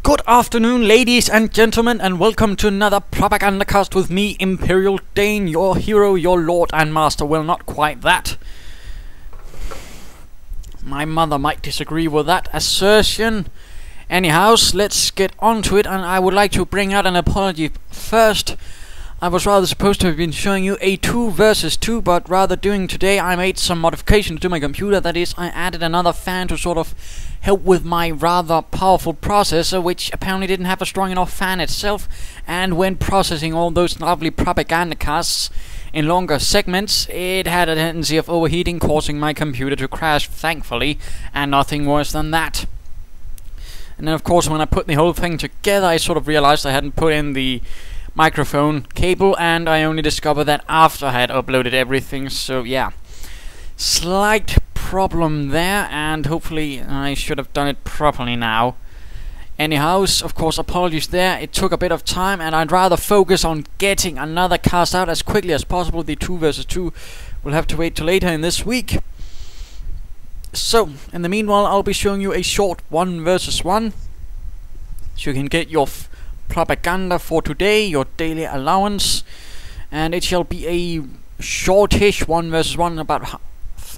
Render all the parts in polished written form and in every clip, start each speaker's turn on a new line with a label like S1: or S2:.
S1: Good afternoon, ladies and gentlemen, and welcome to another Propagandacast with me, ImperialDane, your hero, your lord and master. Well, not quite that. My mother might disagree with that assertion. Anyhow, let's get on to it, and I would like to bring out an apology first. I was rather supposed to have been showing you a 2 versus 2, but rather doing today, I made some modifications to my computer. That is, I added another fan to sort of help with my rather powerful processor, which apparently didn't have a strong enough fan itself, and when processing all those lovely propaganda casts in longer segments, it had a tendency of overheating, causing my computer to crash, thankfully, and nothing worse than that. And then of course when I put the whole thing together, I sort of realized I hadn't put in the microphone cable, and I only discovered that after I had uploaded everything, so yeah. Slight problem there, and hopefully I should have done it properly now. Anyhow, of course, apologies there. It took a bit of time, and I'd rather focus on getting another cast out as quickly as possible. The 2 versus 2 will have to wait till later in this week. So, in the meanwhile, I'll be showing you a short 1 versus 1, so you can get your propaganda for today, your daily allowance, and it shall be a shortish 1 versus 1, about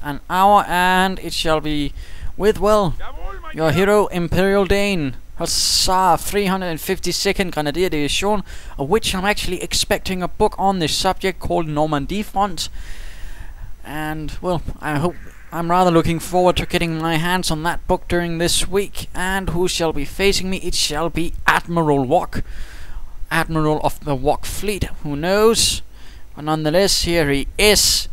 S1: an hour, and it shall be with, well, your hero ImperialDane. Huzzah! 352nd Grenadier Division, of which I'm actually expecting a book on this subject called Normandy Front, and well, I'm rather looking forward to getting my hands on that book during this week. And who shall be facing me? It shall be AdmiralWok, Admiral of the Wok Fleet. Who knows? But nonetheless, here he is.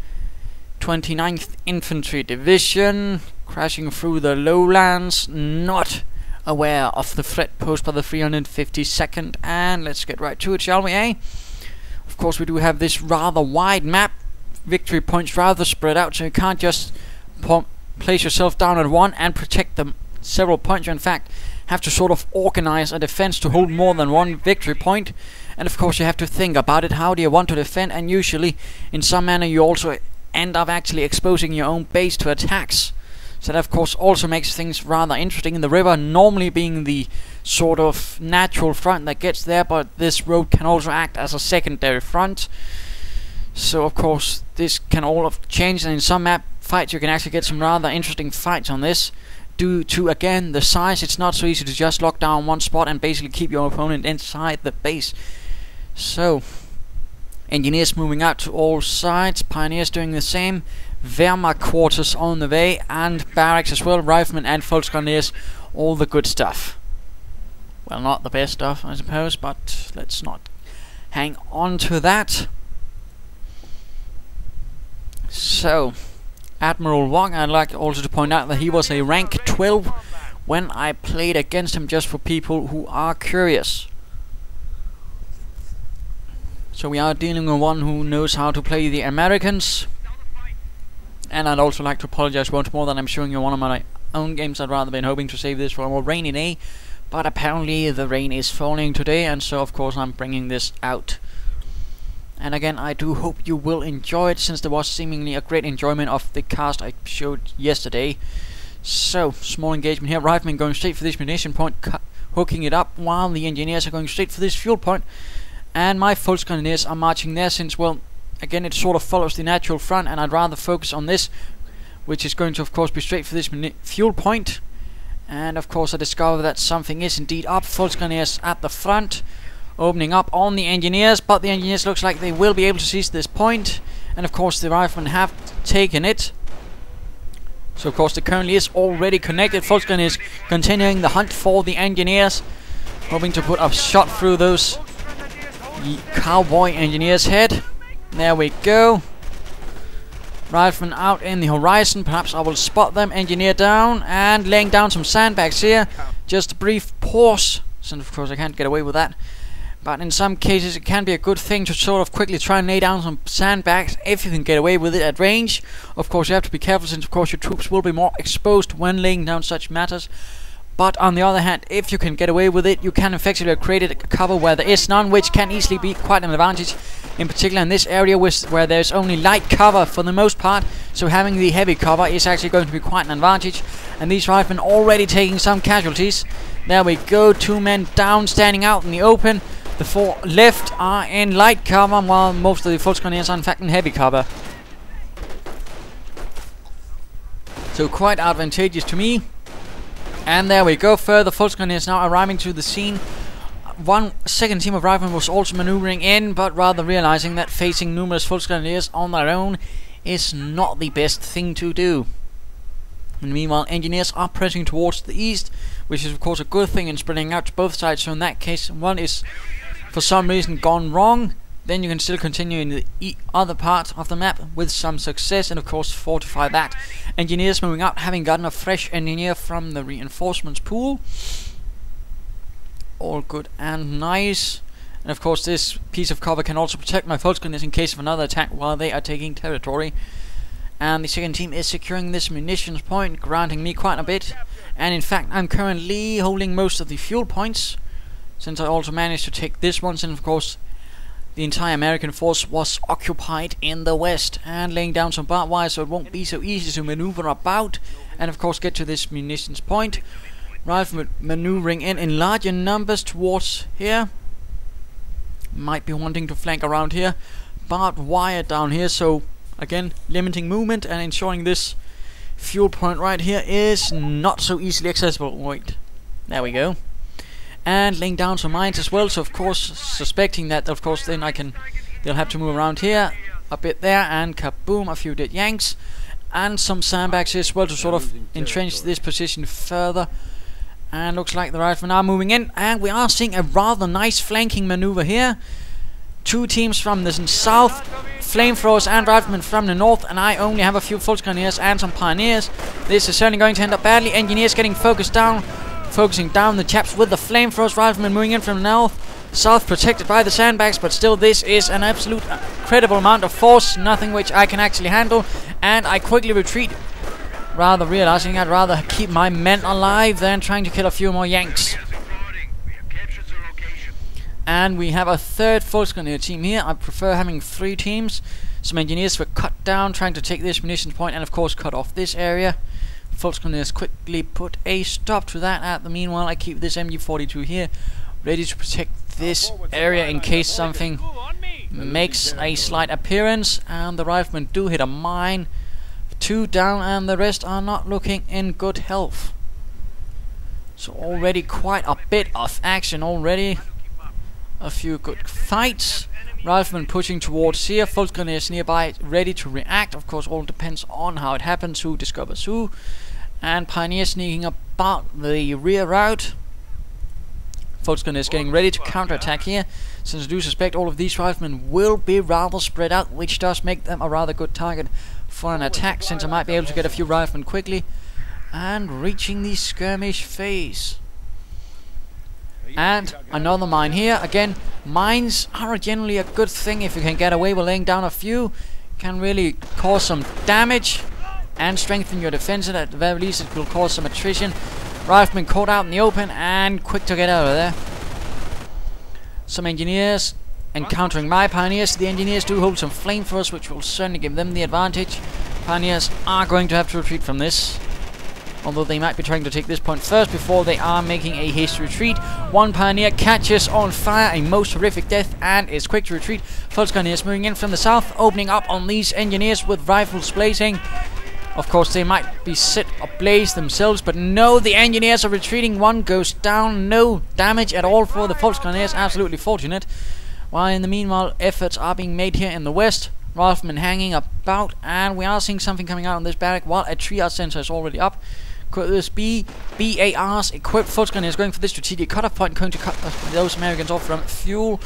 S1: 29th Infantry Division, crashing through the lowlands, not aware of the threat posed by the 352nd. And let's get right to it, shall we, eh? Of course, we do have this rather wide map. Victory points rather spread out, so you can't just place yourself down at one and protect them several points. You in fact have to sort of organize a defense to hold more than one victory point, and of course you have to think about it. How do you want to defend? And usually in some manner you also end up actually exposing your own base to attacks, so that of course also makes things rather interesting. The river normally being the sort of natural front that gets there, but this road can also act as a secondary front. So of course this can all have changed, and in some map fights you can actually get some rather interesting fights on this. Due to, again, the size, it's not so easy to just lock down one spot and basically keep your opponent inside the base. So, engineers moving out to all sides, pioneers doing the same, Wehrmacht quarters on the way, and barracks as well, riflemen and Volksgrenadiers, all the good stuff. Well, not the best stuff, I suppose, but let's not hang on to that. So, AdmiralWok, I'd like also to point out that he was a rank 12 when I played against him, just for people who are curious. So we are dealing with one who knows how to play the Americans. And I'd also like to apologize once more that I'm showing you one of my own games. I'd rather been hoping to save this for a more rainy day, but apparently the rain is falling today, and so of course I'm bringing this out. And again, I do hope you will enjoy it, since there was seemingly a great enjoyment of the cast I showed yesterday. So, small engagement here. Riflemen going straight for this munition point, hooking it up, while the engineers are going straight for this fuel point. And my Volksgrenadiers are marching there, since, well, again, it sort of follows the natural front, and I'd rather focus on this, which is going to, of course, be straight for this fuel point. And, of course, I discover that something is indeed up. Volksgrenadiers at the front, opening up on the engineers, but the engineers looks like they will be able to seize this point, and of course the riflemen have taken it. So of course the currently is already connected. Volksgrenadiers is continuing the hunt for the engineers, hoping to put a shot through those cowboy engineers' head. There we go. Riflemen out in the horizon, perhaps I will spot them. Engineer down, and laying down some sandbags here. Just a brief pause, since of course I can't get away with that. But in some cases it can be a good thing to sort of quickly try and lay down some sandbags if you can get away with it at range. Of course you have to be careful, since of course your troops will be more exposed when laying down such matters. But on the other hand, if you can get away with it, you can effectively create a cover where there is none, which can easily be quite an advantage. In particular in this area where there's only light cover for the most part, so having the heavy cover is actually going to be quite an advantage. And these riflemen already taking some casualties. There we go, 2 men down, standing out in the open. The 4 left are in light cover, while most of the Volksgrenadiers are in fact in heavy cover. So quite advantageous to me. And there we go, further Volksgrenadiers now arriving to the scene. One second team of riflemen was also maneuvering in, but rather realizing that facing numerous Volksgrenadiers on their own is not the best thing to do. And meanwhile, engineers are pressing towards the east, which is of course a good thing in spreading out to both sides. So in that case, one is for some reason gone wrong, then you can still continue in the other part of the map with some success, and of course fortify that. Engineers moving out, having gotten a fresh engineer from the reinforcements pool. All good and nice. And of course this piece of cover can also protect my Volksgrenadiers in case of another attack while they are taking territory. And the second team is securing this munitions point, granting me quite a bit. And in fact I'm currently holding most of the fuel points, since I also managed to take this one, and of course the entire American force was occupied in the west. And laying down some barbed wire so it won't be so easy to maneuver about, and of course get to this munitions point. Riflemen maneuvering in larger numbers towards here. Might be wanting to flank around here. Barbed wire down here, so again limiting movement and ensuring this fuel point right here is not so easily accessible. Wait, there we go. And laying down some mines as well, so of course suspecting that of course then they'll have to move around here a bit there, and kaboom, a few dead Yanks and some sandbags as well to sort of entrench this position further. And looks like the riflemen are moving in, and we are seeing a rather nice flanking maneuver here. 2 teams from the south, flamethrowers and riflemen from the north, and I only have a few Volksgrenadiers and some pioneers. This is certainly going to end up badly. Engineers getting focusing down the chaps with the flamethrowers. Riflemen moving in from the north, south protected by the sandbags, but still this is an absolute incredible amount of force, nothing which I can actually handle, and I quickly retreat, rather realizing I'd rather keep my men alive than trying to kill a few more Yanks. And we have a third Volksgrenadier team here. I prefer having 3 teams. Some engineers were cut down trying to take this munitions point, and of course cut off this area. Volksgrenadiers quickly put a stop to that. At the meanwhile, I keep this MG42 here ready to protect this area in case something makes a slight appearance. And the riflemen do hit a mine. 2 down, and the rest are not looking in good health. So already quite a bit of action already. A few good fights. Riflemen pushing towards here. Volksgrenadiers nearby ready to react. Of course all depends on how it happens, who discovers who. And pioneers sneaking about the rear route. Volksgrenadiers getting ready to counterattack here, since I do suspect all of these riflemen will be rather spread out, which does make them a rather good target for an attack, since I might be able to get a few riflemen quickly. And reaching the skirmish phase. And another mine here. Again, mines are generally a good thing if you can get away with laying down a few. Can really cause some damage and strengthen your defense, and at the very least it will cause some attrition. Riflemen caught out in the open and quick to get out of there. Some engineers encountering my pioneers. The engineers do hold some flamethrowers, which will certainly give them the advantage. Pioneers are going to have to retreat from this, although they might be trying to take this point first before they are making a hasty retreat. One pioneer catches on fire, a most horrific death, and is quick to retreat. Volksgrenadiers moving in from the south, opening up on these engineers with rifles blazing. Of course they might be set ablaze themselves, but no, the engineers are retreating. One goes down, no damage at all for the Volksgrenadiers, absolutely fortunate. While in the meanwhile efforts are being made here in the west. Riflemen hanging about, and we are seeing something coming out on this barrack while a triage sensor is already up. Could this be BARs equipped? Volksgrenadiers going for this strategic cutoff point, going to cut those Americans off from fuel.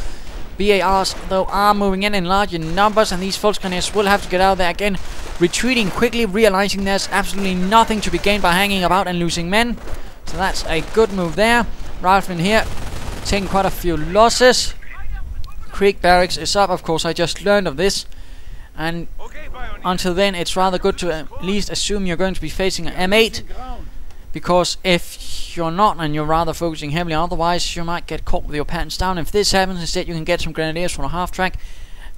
S1: BARs though are moving in larger numbers, and these Volksgrenadiers will have to get out there again, retreating quickly, realizing there's absolutely nothing to be gained by hanging about and losing men. So that's a good move there. Riflemen here taking quite a few losses. Creek Barracks is up, of course I just learned of this, and until then it's rather good to at least assume you're going to be facing an M8, because if you're not and you're rather focusing heavily otherwise, you might get caught with your pants down. If this happens, instead you can get some grenadiers from a half track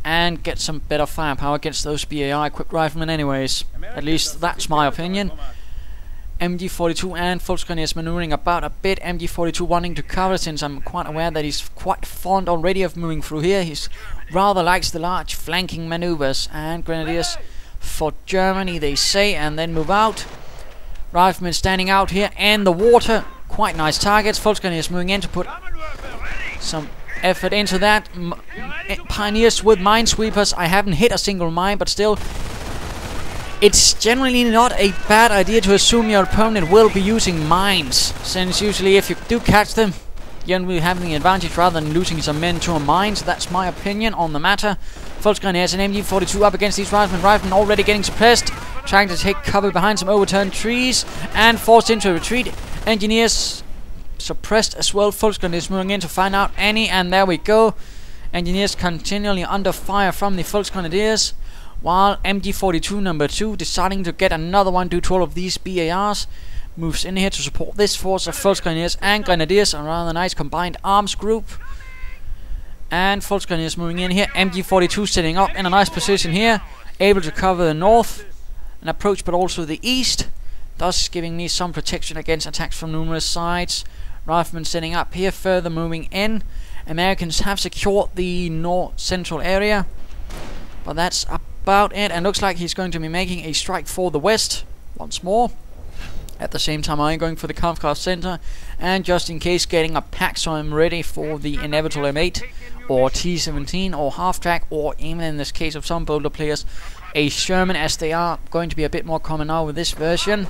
S1: and get some better firepower against those BAR equipped riflemen anyways. At least that's my opinion. MG42 and Volksgrenadiers maneuvering about a bit. MG42 wanting to cover, since I'm quite aware that he's quite fond already of moving through here. He's rather likes the large flanking maneuvers. And Grenadiers for Germany, they say, and then move out. Riflemen standing out here in the water. Quite nice targets. Volksgrenadiers moving in to put some effort into that. Pioneers with minesweepers. I haven't hit a single mine, but still, it's generally not a bad idea to assume your opponent will be using mines, since usually if you do catch them, you're going to be having the advantage rather than losing some men to a mine. So that's my opinion on the matter. Volksgrenadiers and MG42 up against these riflemen. Riflemen already getting suppressed, trying to take cover behind some overturned trees and forced into a retreat. Engineers suppressed as well. Volksgrenadiers moving in to find out any, and there we go. Engineers continually under fire from the Volksgrenadiers, while MG42 number 2 deciding to get another one due to all of these BARs. Moves in here to support this force of Volksgrenadiers and Grenadiers, a rather nice combined arms group. And Volksgrenadiers moving in here. MG42 sitting up in a nice position here, able to cover the north and approach, but also the east, thus giving me some protection against attacks from numerous sides. Riflemen sitting up here, further moving in. Americans have secured the north central area, but that's about it. And looks like he's going to be making a strike for the west once more. At the same time, I'm going for the Kampfkraft Center, and just in case, getting a pack so I'm ready for the inevitable M8 or T-17 or half-track, or even in this case of some bolder players, a Sherman, as they are going to be a bit more common now with this version,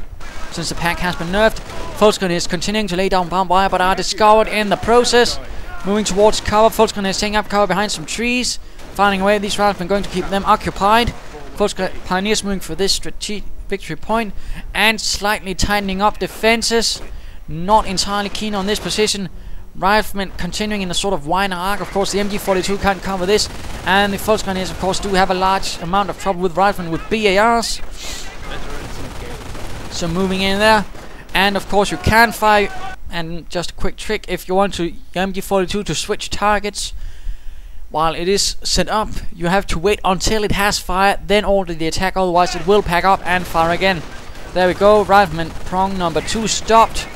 S1: since the pack has been nerfed. Volksgrenadiers continuing to lay down barbed wire, but are discovered in the process. Moving towards cover. Volksgrenadiers taking up cover behind some trees, finding a way. These riflemen going to keep them occupied. Pioneers moving for this strategic victory point and slightly tightening up defenses. Not entirely keen on this position. Riflemen continuing in a sort of winding arc. Of course, the MG42 can't cover this, and the Volksgrenadiers, of course, do have a large amount of trouble with riflemen with BARs. So moving in there, and of course you can fire. And just a quick trick, if you want to MG42 to switch targets while it is set up, you have to wait until it has fired, then order the attack, otherwise it will pack up and fire again. There we go. Rifleman prong number 2 stopped.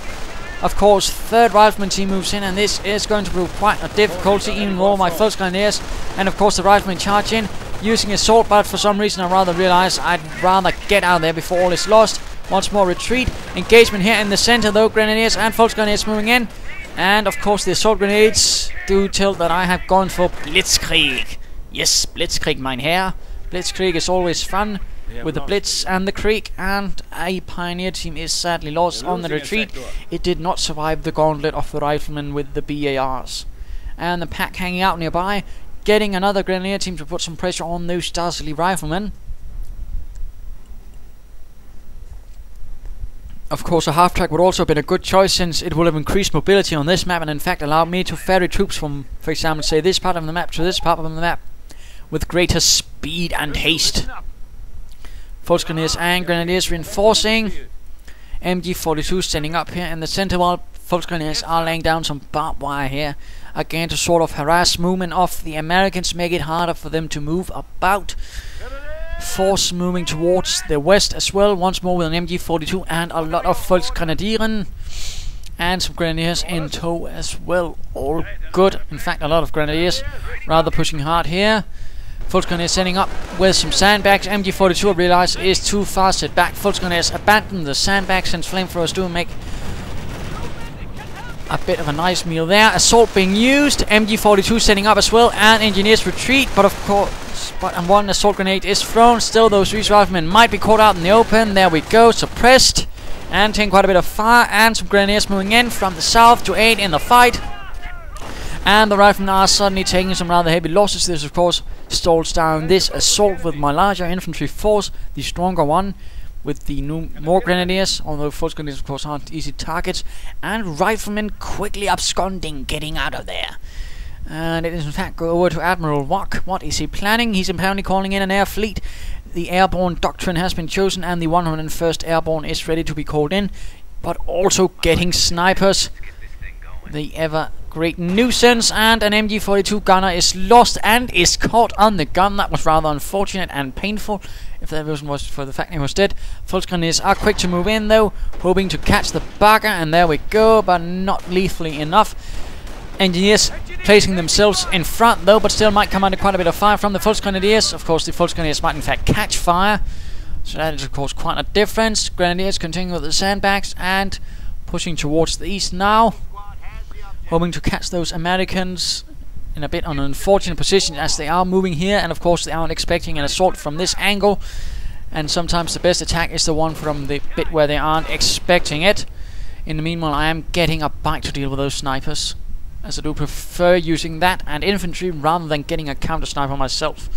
S1: Of course, third rifleman team moves in, and this is going to prove quite a difficulty, even more my Volksgrenadiers. And of course the riflemen charge in using assault, but for some reason I realize I'd rather get out of there before all is lost. Once more retreat. Engagement here in the center though. Grenadiers and Volksgrenadiers moving in. And of course the assault grenades do tell that I have gone for Blitzkrieg. Yes, Blitzkrieg, mein Herr. Blitzkrieg is always fun with the Blitz and the Krieg. And a pioneer team is sadly lost on the retreat. It did not survive the gauntlet of the riflemen with the BARs. And the pack hanging out nearby, getting another grenadier team to put some pressure on those Stasi riflemen. Of course, a half-track would also have been a good choice, since it would have increased mobility on this map and in fact allowed me to ferry troops from, for example, say this part of the map to this part of the map with greater speed and haste. Volksgrenadiers and Grenadiers reinforcing. MG42 standing up here in the center, while Volksgrenadiers are laying down some barbed wire here, again to sort of harass movement of the Americans, make it harder for them to move about. Force moving towards the west as well, once more with an MG42 and a lot of Volksgrenadieren and some Grenadiers in tow as well. All good. In fact, a lot of Grenadiers rather pushing hard here. Volksgrenadiers setting up with some sandbags. MG42 I realize is too far set back. Volksgrenadiers abandon the sandbags, since flamethrowers do make a bit of a nice meal there. Assault being used. MG42 setting up as well, and engineers retreat, but of course, one assault grenade is thrown. Still, those Swiss riflemen might be caught out in the open. There we go, suppressed, and taking quite a bit of fire, and some grenadiers moving in from the south to aid in the fight. And the riflemen are suddenly taking some rather heavy losses. This, of course, stalls down this assault with my larger infantry force, the stronger one, with the more grenadiers, although Volksgrenadiers of course aren't easy targets, and riflemen quickly absconding, getting out of there. And it is in fact go over to AdmiralWok. What is he planning? He's apparently calling in an air fleet. The airborne doctrine has been chosen, and the 101st Airborne is ready to be called in, but also getting snipers. The ever great nuisance, and an MG42 gunner is lost and is caught on the gun. That was rather unfortunate and painful, if that wasn't for the fact he was dead. Volksgrenadiers are quick to move in though, hoping to catch the bugger, and there we go, but not lethally enough. Engineers placing themselves in front though, but still might come under quite a bit of fire from the Volksgrenadiers. Of course, the Volksgrenadiers might in fact catch fire, so that is of course quite a difference. Grenadiers continuing with the sandbags and pushing towards the east now, hoping to catch those Americans in a bit on an unfortunate position as they are moving here, and of course they aren't expecting an assault from this angle, and sometimes the best attack is the one from the bit where they aren't expecting it. In the meanwhile, I am getting a bike to deal with those snipers, as I do prefer using that and infantry rather than getting a counter sniper myself.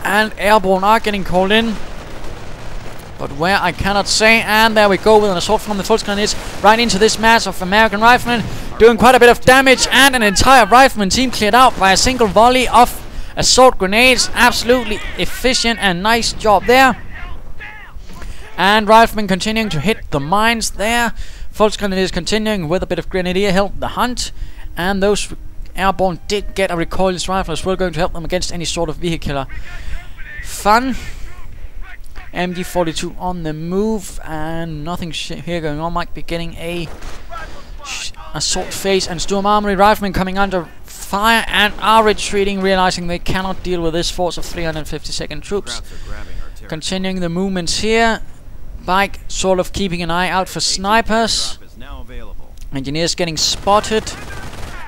S1: And airborne are getting called in, but where I cannot say. And there we go with an assault from the Volksgrenadiers right into this mass of American riflemen, doing quite a bit of damage, and an entire rifleman team cleared out by a single volley of assault grenades. Absolutely efficient and nice job there. And riflemen continuing to hit the mines there. Volksgrenadiers continuing with a bit of grenadier help the hunt, and those airborne did get a recoilless rifle as well, going to help them against any sort of vehicular fun. MG42 on the move, and nothing here going on. Might be getting a assault phase, and Storm Armory riflemen coming under fire and are retreating, realizing they cannot deal with this force of 352nd troops. Continuing the movements here. Bike sort of keeping an eye out for snipers. Engineers getting spotted,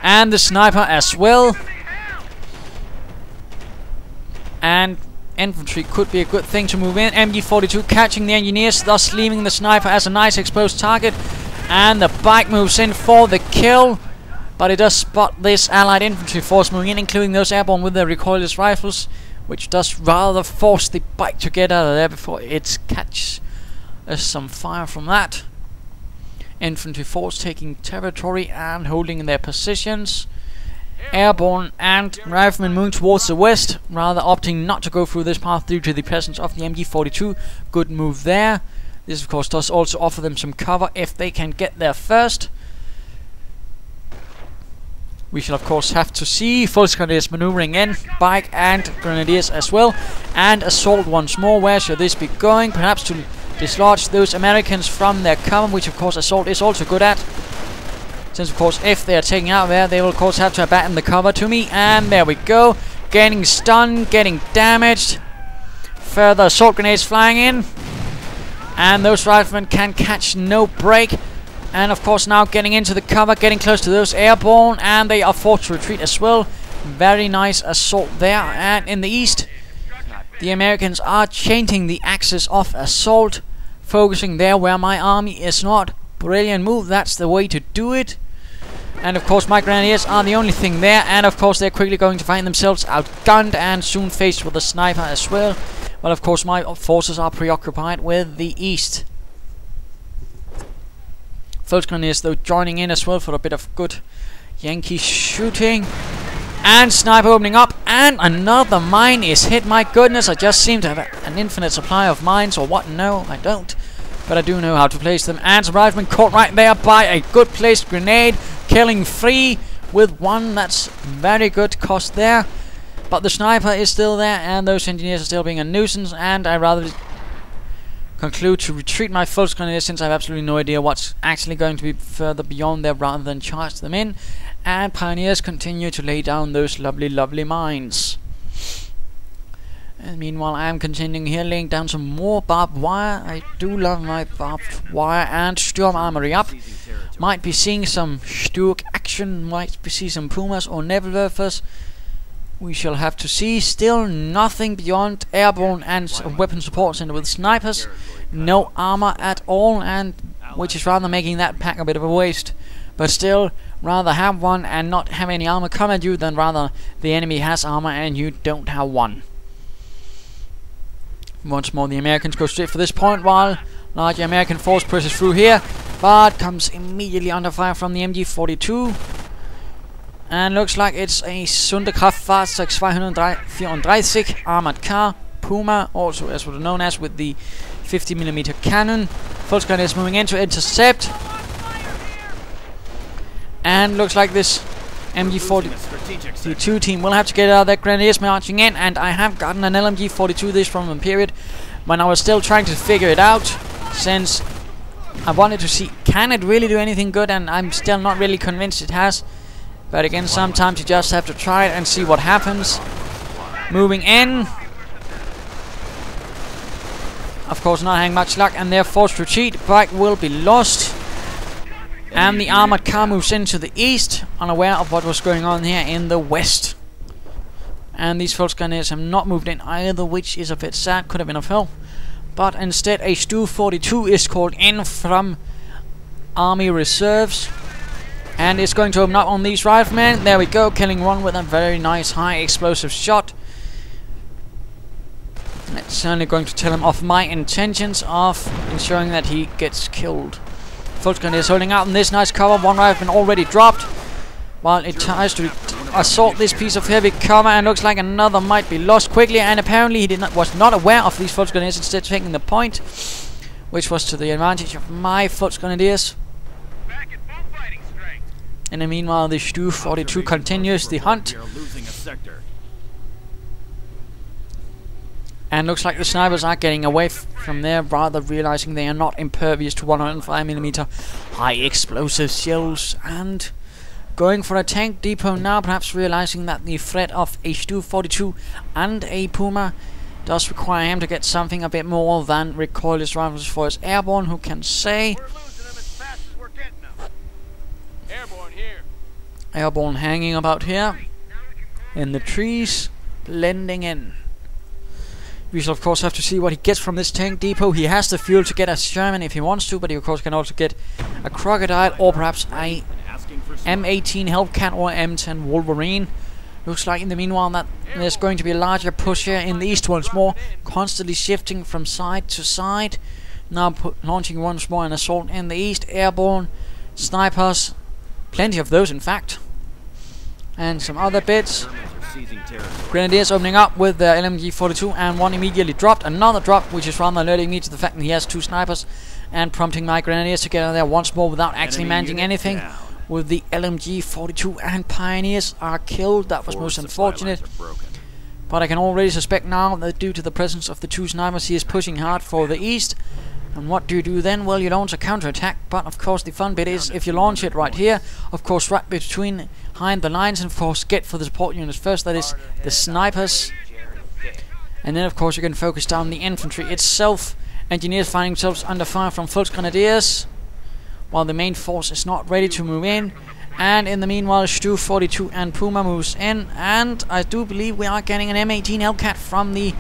S1: and the sniper as well. And infantry could be a good thing to move in. MG42 catching the engineers, thus leaving the sniper as a nice exposed target. And the bike moves in for the kill, but it does spot this allied infantry force moving in, including those airborne with their recoilless rifles, which does rather force the bike to get out of there before it catches some fire from that. Infantry force taking territory and holding their positions. Airborne and riflemen moving towards the west, rather opting not to go through this path due to the presence of the MG42. Good move there. This of course does also offer them some cover if they can get there first. We shall of course have to see Volksgrenadiers maneuvering in, bike and grenadiers as well, and assault once more. Where should this be going? Perhaps to dislodge those Americans from their cover, which of course assault is also good at. Since of course if they are taken out there, they will of course have to abandon the cover to me. And there we go, getting stunned, getting damaged. Further assault grenades flying in, and those riflemen can catch no break. And of course now getting into the cover, getting close to those airborne, and they are forced to retreat as well. Very nice assault there. And in the east, the Americans are changing the axis of assault, focusing there where my army is not. Brilliant move, that's the way to do it. And of course my grenadiers are the only thing there, and of course they're quickly going to find themselves outgunned and soon faced with a sniper as well. But of course my forces are preoccupied with the east. Volksgrenadiers though joining in as well for a bit of good Yankee shooting. And sniper opening up, and another mine is hit. My goodness, I just seem to have an infinite supply of mines, or what? No, I don't. But I do know how to place them. And some riflemen caught right there by a good placed grenade, killing 3 with 1. That's very good cost there. But the sniper is still there, and those engineers are still being a nuisance, and I rather conclude to retreat my Volksgrenadiers, since I have absolutely no idea what's actually going to be further beyond there, rather than charge them in. And pioneers continue to lay down those lovely, lovely mines. And meanwhile I am continuing here, laying down some more barbed wire. I do love my barbed wire. And Storm Armory up. Might be seeing some Sturk action, might be seeing some Pumas or Nebelwerfers. We shall have to see. Still nothing beyond airborne and weapon support center with snipers. No armor at all, and which is rather making that pack a bit of a waste. But still, rather have one and not have any armor come at you than rather the enemy has armor and you don't have one. Once more the Americans go straight for this point, while large American force pushes through here, but comes immediately under fire from the MG42. And looks like it's a Sonderkraftfahrzeug 234 armored car, Puma, also as what known as, with the 50mm cannon. Volksgrenadiers moving in to intercept. And looks like this MG42 team will have to get out of their grenadiers marching in, and I have gotten an LMG42 this from Imperial when I was still trying to figure it out, since I wanted to see, can it really do anything good, and I'm still not really convinced it has. But again, sometimes you just have to try it and see what happens. Moving in. Of course, not having much luck, and their forced retreat bike will be lost. And the armored car moves into the east, unaware of what was going on here in the west. And these Volksgrenadiers have not moved in either, which is a bit sad. Could have been of help. But instead, a Stu 42 is called in from Army Reserves. And it's going to open up on these riflemen. There we go, killing one with a very nice high explosive shot. That's certainly going to tell him of my intentions of ensuring that he gets killed. Volksgrenadier is holding out in this nice cover. One rifleman already dropped, while it tries to assault this piece of heavy cover, and looks like another might be lost quickly. And apparently he was not aware of these Volksgrenadiers, instead taking the point, which was to the advantage of my Volksgrenadiers. In the meanwhile, the Stu 42 continues the hunt. And looks like the snipers are getting away from there, rather realizing they are not impervious to 105mm high explosive shells, and going for a tank depot now, perhaps realizing that the threat of a Stu 42 and a Puma does require him to get something a bit more than recoilless rifles for his airborne, who can say. Airborne hanging about here in the trees, blending in. We shall of course have to see what he gets from this tank depot. He has the fuel to get a Sherman if he wants to, but he of course can also get a Crocodile or perhaps a M18 Hellcat or M10 Wolverine. Looks like in the meanwhile that there's going to be a larger push here in the east once more, constantly shifting from side to side. Now launching once more an assault in the east. Airborne snipers, plenty of those in fact, and some other bits. Grenadiers opening up with their LMG42, and one immediately dropped. Another drop, which is rather alerting me to the fact that he has two snipers, and prompting my Grenadiers to get out there once more without actually managing anything. With the LMG42 and Pioneers are killed. That was most unfortunate. But I can already suspect now that due to the presence of the two snipers, he is pushing hard for the east. And what do you do then? Well, you launch a counterattack, but of course the fun bit is if you launch it right here, of course right behind the lines, and of course get for the support units first, that is the snipers. And then of course you can focus down the infantry itself. Engineers finding themselves under fire from Volksgrenadiers, while the main force is not ready to move in. And in the meanwhile, Stu 42 and Puma moves in, and I do believe we are getting an M18 Hellcat from the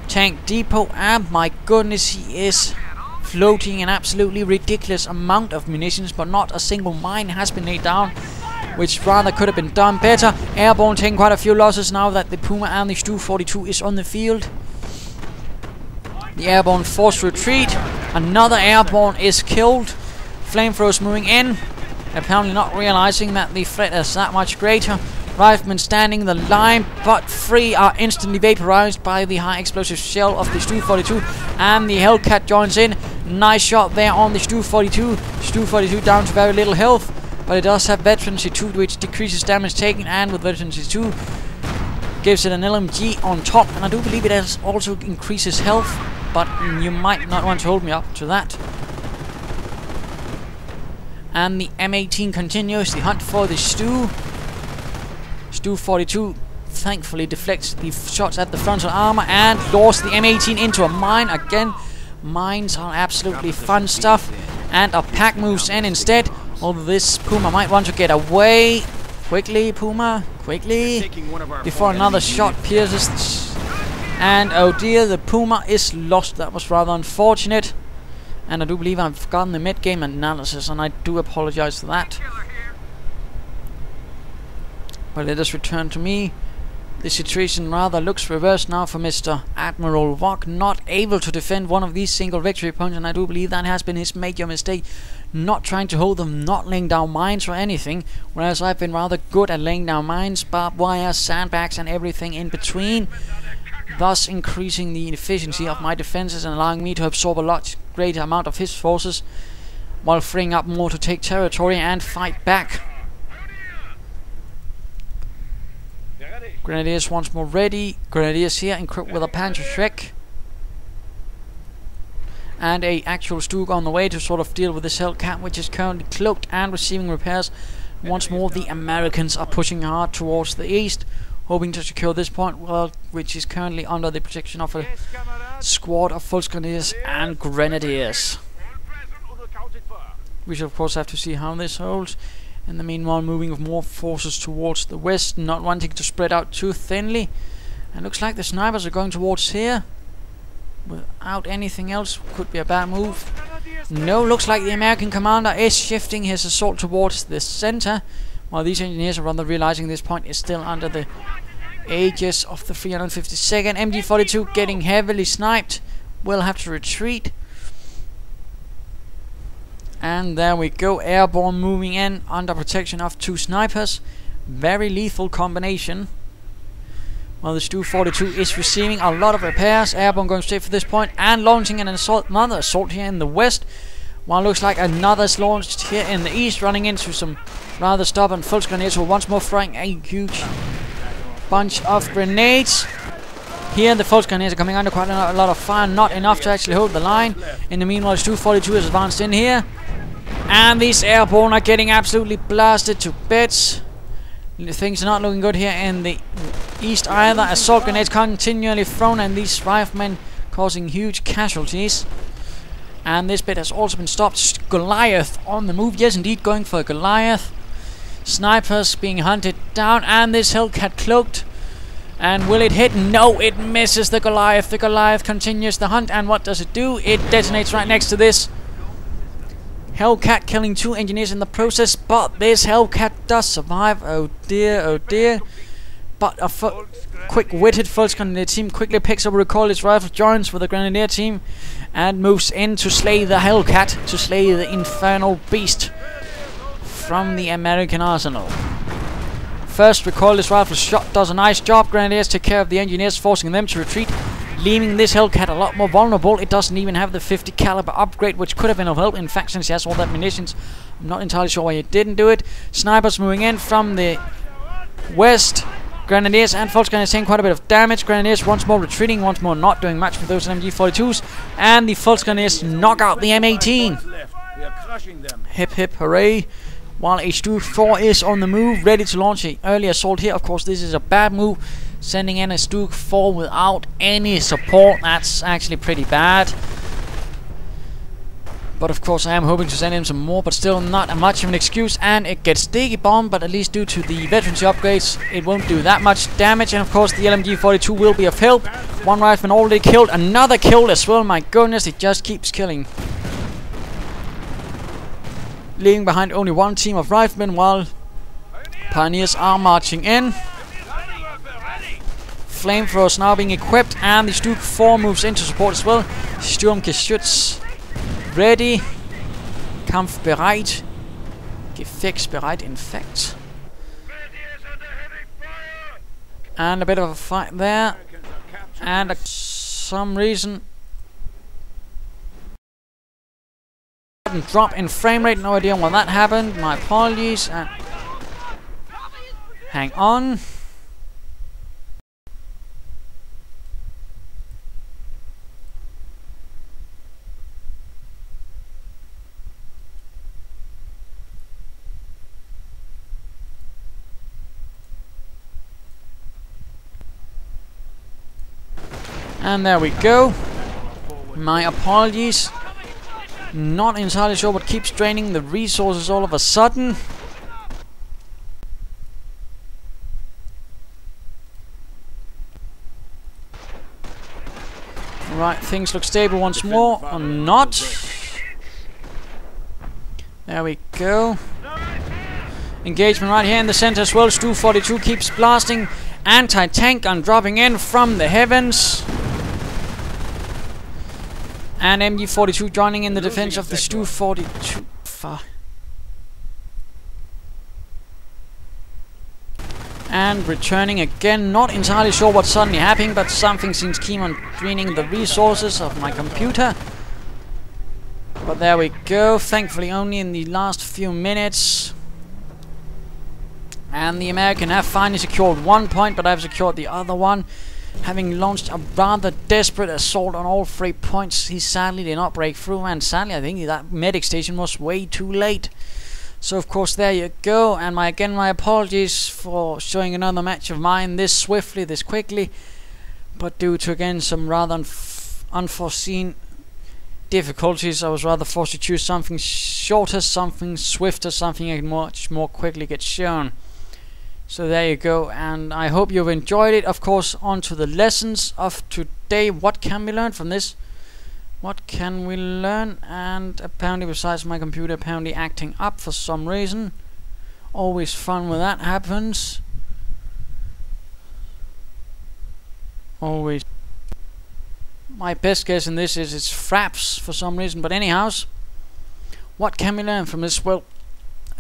S1: tank depot, and my goodness, he is floating an absolutely ridiculous amount of munitions, but not a single mine has been laid down, which rather could have been done better. Airborne taking quite a few losses now that the Puma and the Stu 42 is on the field. The airborne forced retreat. Another airborne is killed. Flamethrowers moving in, apparently not realizing that the threat is that much greater. Riflemen standing the line, but three are instantly vaporized by the high explosive shell of the Stu 42, and the Hellcat joins in. Nice shot there on the Stu 42. Stu 42 down to very little health, but it does have Veterancy 2, which decreases damage taken, and with Veterancy 2 gives it an LMG on top, and I do believe it has also increases health, but you might not want to hold me up to that. And the M18 continues the hunt for the Stu. Stu 42 thankfully deflects the shots at the frontal armor and lures the M18 into a mine. Again, mines are absolutely fun stuff. And a pack moves in instead. Although this Puma might want to get away. Quickly, Puma, quickly, before another shot pierces. And oh dear, the Puma is lost. That was rather unfortunate. And I do believe I've forgotten the mid-game analysis, and I do apologize for that. But let us return to me. The situation rather looks reversed now for Mr. AdmiralWok, not able to defend one of these single victory points, and I do believe that has been his major mistake. Not trying to hold them, not laying down mines or anything, whereas I've been rather good at laying down mines, barbed wire, sandbags and everything in between, thus increasing the efficiency of my defenses and allowing me to absorb a lot greater amount of his forces, while freeing up more to take territory and fight back. Grenadiers once more ready. Grenadiers here equipped with a Panzerschreck. And a actual Stug on the way to sort of deal with this Hellcat, which is currently cloaked and receiving repairs. Once more, the Americans are pushing hard towards the east, hoping to secure this point, well, which is currently under the protection of a squad of Volksgrenadiers and Grenadiers. We shall of course have to see how this holds. In the meanwhile, moving with more forces towards the west, not wanting to spread out too thinly. And looks like the snipers are going towards here. Without anything else, could be a bad move. No, looks like the American commander is shifting his assault towards the center, while these engineers are rather realizing this point is still under the aegis of the 352nd. MG42 getting heavily sniped, will have to retreat. And there we go, airborne moving in under protection of 2 snipers. Very lethal combination. While the Stu-42 is receiving a lot of repairs. Airborne going straight for this point and launching an assault, another assault here in the west. While it looks like another is launched here in the east, running into some rather stubborn Volksgrenadiers who are once more throwing a huge bunch of grenades. Here the Volksgrenadiers are coming under quite a lot of fire, not enough to actually hold the line. In the meanwhile, Stu-42 is advanced in here. And these airborne are getting absolutely blasted to bits. Things are not looking good here in the east either. Assault grenades continually thrown and these riflemen causing huge casualties. And this bit has also been stopped. Goliath on the move. Yes, indeed, going for Goliath. Snipers being hunted down and this Hellcat cloaked. And will it hit? No, it misses the Goliath. The Goliath continues the hunt and what does it do? It detonates right next to this Hellcat, killing 2 engineers in the process, but this Hellcat does survive. Oh dear, oh dear. But a quick-witted Volksgrenadier team quickly picks up a recoilless rifle, joins with the Grenadier team, and moves in to slay the Hellcat, to slay the infernal beast from the American arsenal. First recoilless rifle shot does a nice job. Grenadiers take care of the engineers, forcing them to retreat, leaving this Hellcat a lot more vulnerable. It doesn't even have the 50 caliber upgrade, which could have been of help. In fact, since he has all that munitions, I'm not entirely sure why he didn't do it. Snipers moving in from the west. Grenadiers and Volksgrenadiers taking quite a bit of damage. Grenadiers once more retreating, once more not doing much with those MG42s. And the Volksgrenadiers knock out the M18. Hip hip hooray. While a Stu-4 is on the move, ready to launch an early assault here. Of course, this is a bad move. Sending in a Stu-4 without any support, that's actually pretty bad. But of course I am hoping to send in some more, but still not much of an excuse. And it gets sticky bomb, but at least due to the veterancy upgrades, it won't do that much damage. And of course the LMG-42 will be of help. 1 rifleman already killed, another killed as well. My goodness, it just keeps killing. Leaving behind only 1 team of riflemen while pioneers are marching in. Flamethrowers now being equipped, and the Stu-4 moves in to support as well. Sturmgeschütz ready. Kampfbereit. Gefechtsbereit, in fact. And a bit of a fight there. And some reason drop in frame rate. No idea why that happened. My apologies. Hang on. And there we go. My apologies. Not entirely sure what keeps draining the resources all of a sudden. Right, things look stable once more, or not. There we go. Engagement right here in the center as well. Stu-42 keeps blasting. Anti-tank gun dropping in from the heavens. And MG-42 joining in the defense of the Stu-42. And returning again. Not entirely sure what's suddenly happening, but something seems keen on draining the resources of my computer. But there we go. Thankfully only in the last few minutes. And the American have finally secured 1 point, but I've secured the other one. Having launched a rather desperate assault on all 3 points, he sadly did not break through, and sadly I think that medic station was way too late. So of course there you go, and my apologies for showing another match of mine this swiftly, this quickly, but due to again some rather unforeseen difficulties, I was rather forced to choose something shorter, something swifter, something that much more quickly gets shown. So there you go, and I hope you've enjoyed it. Of course, on to the lessons of today. What can we learn from this? What can we learn? And apparently, besides my computer apparently acting up for some reason. Always fun when that happens. Always. My best guess in this is it's fraps for some reason. But anyhow, what can we learn from this? Well,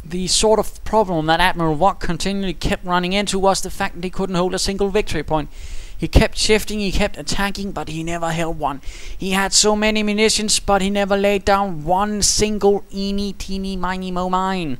S1: the sort of problem that AdmiralWok continually kept running into was the fact that he couldn't hold a single victory point. He kept shifting, he kept attacking, but he never held one. He had so many munitions, but he never laid down one single eeny, teeny, miny, mo mine.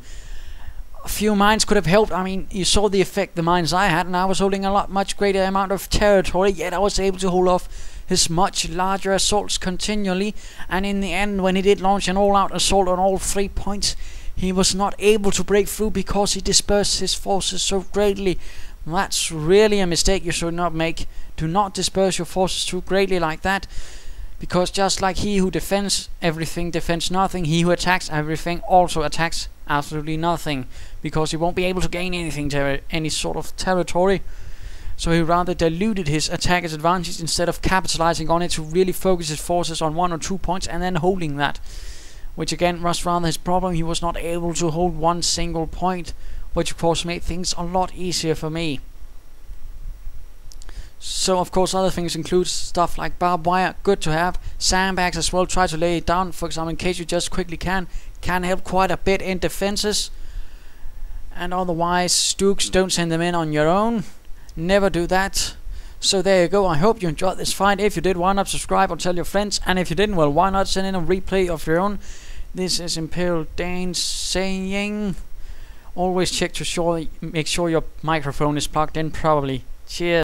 S1: A few mines could have helped. I mean, you saw the effect the mines I had, and I was holding a much greater amount of territory, yet I was able to hold off his much larger assaults continually, and in the end, when he did launch an all-out assault on all 3 points, he was not able to break through because he dispersed his forces so greatly. That's really a mistake you should not make. Do not disperse your forces too greatly like that, because just like he who defends everything defends nothing, he who attacks everything also attacks absolutely nothing, because he won't be able to gain anything, any sort of territory. So he rather diluted his attacker's advantage instead of capitalizing on it to really focus his forces on 1 or 2 points and then holding that. Which again was rather his problem. He was not able to hold one single point, which of course made things a lot easier for me. So of course other things include stuff like barbed wire, good to have. Sandbags as well, try to lay it down, for example, in case you just quickly can help quite a bit in defenses. And otherwise, Stooks, don't send them in on your own. Never do that. So there you go. I hope you enjoyed this fight. If you did, why not subscribe or tell your friends? And if you didn't, well, why not send in a replay of your own? This is ImperialDane saying, always check to make sure your microphone is plugged in properly. Cheers.